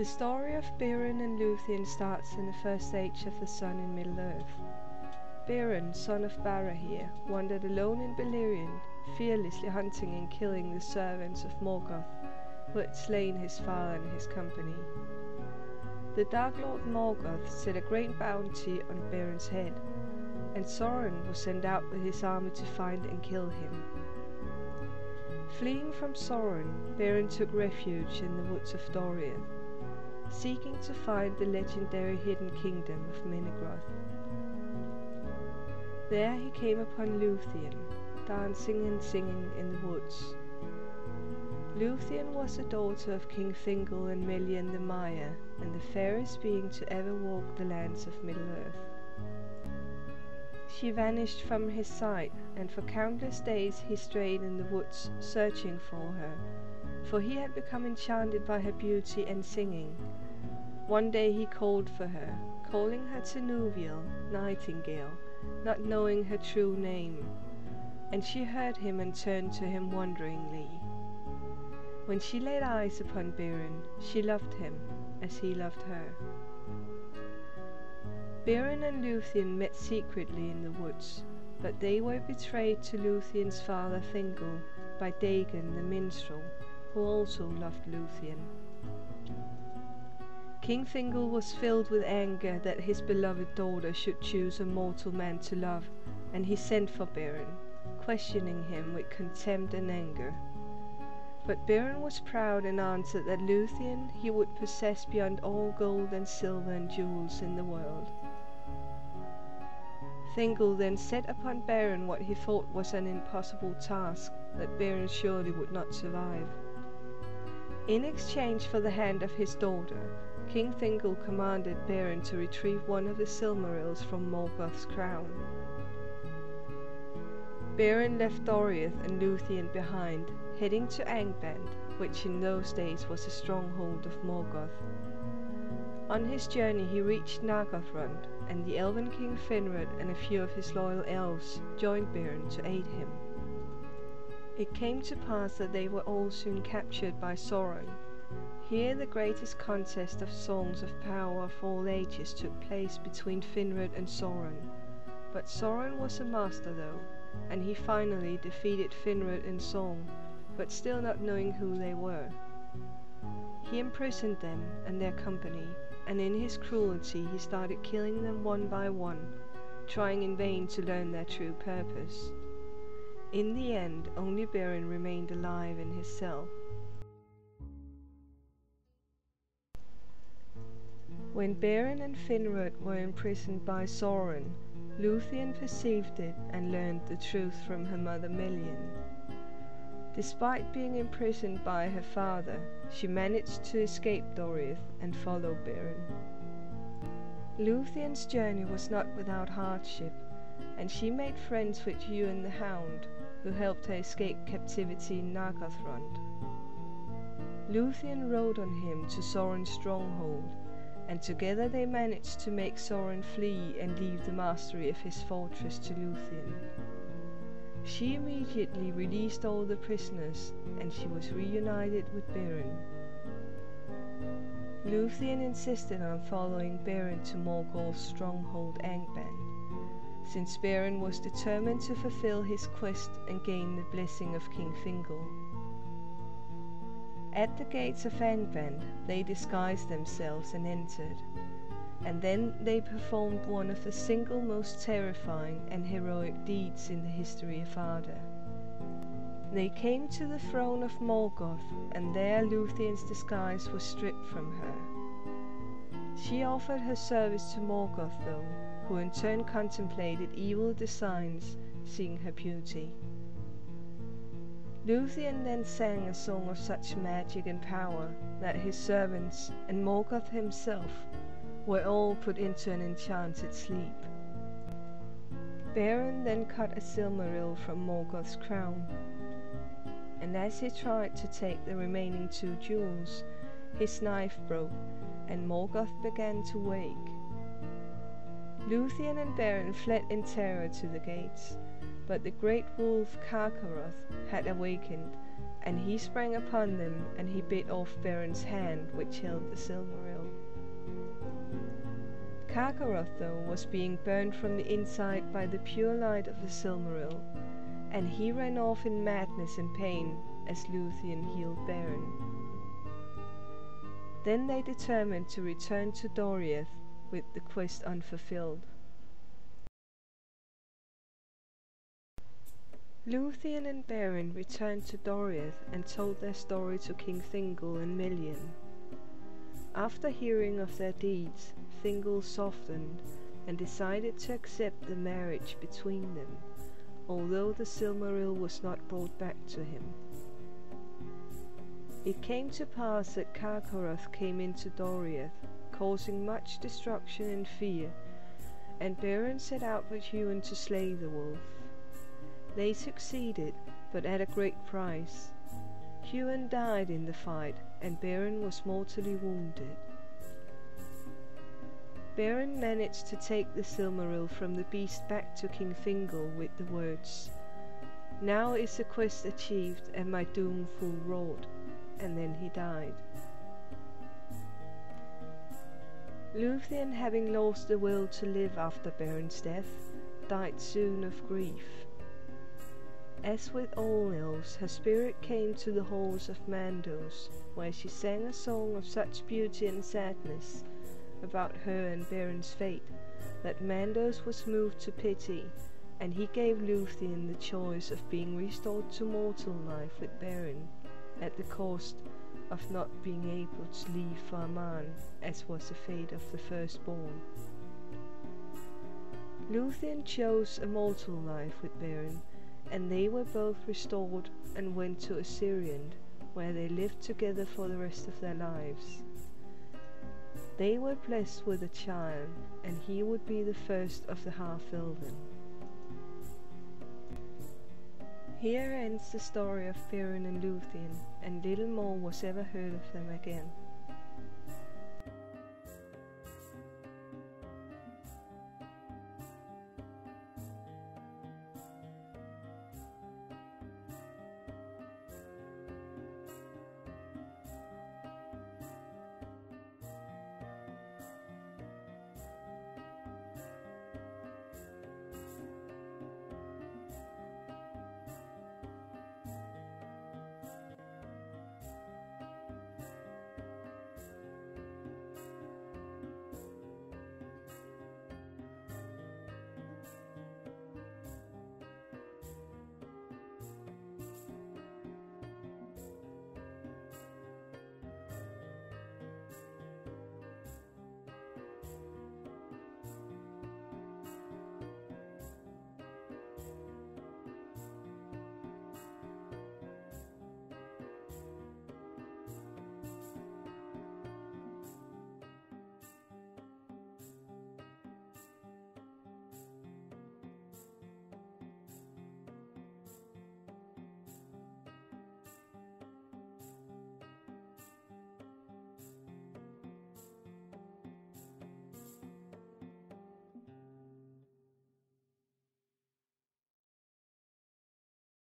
The story of Beren and Lúthien starts in the first age of the sun in Middle-earth. Beren, son of Barahir, wandered alone in Beleriand, fearlessly hunting and killing the servants of Morgoth, who had slain his father and his company. The Dark Lord Morgoth set a great bounty on Beren's head, and Sauron was sent out with his army to find and kill him. Fleeing from Sauron, Beren took refuge in the woods of Doriath, seeking to find the legendary hidden kingdom of Menegroth. There he came upon Lúthien, dancing and singing in the woods. Lúthien was the daughter of King Thingol and Melian the Maya, and the fairest being to ever walk the lands of Middle-earth. She vanished from his sight, and for countless days he strayed in the woods, searching for her, for he had become enchanted by her beauty and singing. One day he called for her, calling her Tinuviel, Nightingale, not knowing her true name, and she heard him and turned to him wonderingly. When she laid eyes upon Beren, she loved him as he loved her. Beren and Lúthien met secretly in the woods, but they were betrayed to Lúthien's father Thingol by Dagon the minstrel, who also loved Lúthien. King Thingol was filled with anger that his beloved daughter should choose a mortal man to love, and he sent for Beren, questioning him with contempt and anger. But Beren was proud and answered that Lúthien he would possess beyond all gold and silver and jewels in the world. Thingol then set upon Beren what he thought was an impossible task that Beren surely would not survive. In exchange for the hand of his daughter, King Thingol commanded Beren to retrieve one of the Silmarils from Morgoth's crown. Beren left Doriath and Lúthien behind, heading to Angband, which in those days was a stronghold of Morgoth. On his journey he reached Nargothrond, and the elven king Finrod and a few of his loyal elves joined Beren to aid him. It came to pass that they were all soon captured by Sauron. Here the greatest contest of songs of power of all ages took place between Finrod and Sauron. But Sauron was a master though, and he finally defeated Finrod in song, but still not knowing who they were. He imprisoned them and their company, and in his cruelty he started killing them one by one, trying in vain to learn their true purpose. In the end, only Beren remained alive in his cell. When Beren and Finrod were imprisoned by Sauron, Lúthien perceived it and learned the truth from her mother Melian. Despite being imprisoned by her father, she managed to escape Doriath and follow Beren. Lúthien's journey was not without hardship, and she made friends with Huan the Hound, who helped her escape captivity in Nargothrond. Lúthien rode on him to Sauron's stronghold, and together they managed to make Sauron flee and leave the mastery of his fortress to Lúthien. She immediately released all the prisoners, and she was reunited with Beren. Lúthien insisted on following Beren to Morgoth's stronghold Angband, since Beren was determined to fulfill his quest and gain the blessing of King Thingol. At the gates of Angband they disguised themselves and entered, and then they performed one of the single most terrifying and heroic deeds in the history of Arda. They came to the throne of Morgoth, and there Lúthien's disguise was stripped from her. She offered her service to Morgoth though, who in turn contemplated evil designs, seeing her beauty. Lúthien then sang a song of such magic and power that his servants and Morgoth himself were all put into an enchanted sleep. Beren then cut a Silmaril from Morgoth's crown, and as he tried to take the remaining 2 jewels, his knife broke, and Morgoth began to wake. Lúthien and Beren fled in terror to the gates, but the great wolf Karkaroth had awakened, and he sprang upon them, and he bit off Beren's hand which held the Silmaril. Carcharoth, though, was being burned from the inside by the pure light of the Silmaril, and he ran off in madness and pain as Lúthien healed Beren. Then they determined to return to Doriath with the quest unfulfilled. Lúthien and Beren returned to Doriath and told their story to King Thingol and Melian. After hearing of their deeds, Thingol softened and decided to accept the marriage between them, although the Silmaril was not brought back to him. It came to pass that Carcharoth came into Doriath, causing much destruction and fear, and Beren set out with Huan to slay the wolf. They succeeded, but at a great price. Huan died in the fight, and Beren was mortally wounded. Beren managed to take the Silmaril from the beast back to King Thingol with the words, "Now is the quest achieved and my doom full wrought," and then he died. Lúthien, having lost the will to live after Beren's death, died soon of grief. As with all elves, her spirit came to the halls of Mandos, where she sang a song of such beauty and sadness about her and Beren's fate, that Mandos was moved to pity, and he gave Lúthien the choice of being restored to mortal life with Beren, at the cost of not being able to leave Farman, as was the fate of the firstborn. Lúthien chose a mortal life with Beren, and they were both restored and went to Assyrian, where they lived together for the rest of their lives. They were blessed with a child, and he would be the first of the half-elven. Here ends the story of Beren and Lúthien, and little more was ever heard of them again.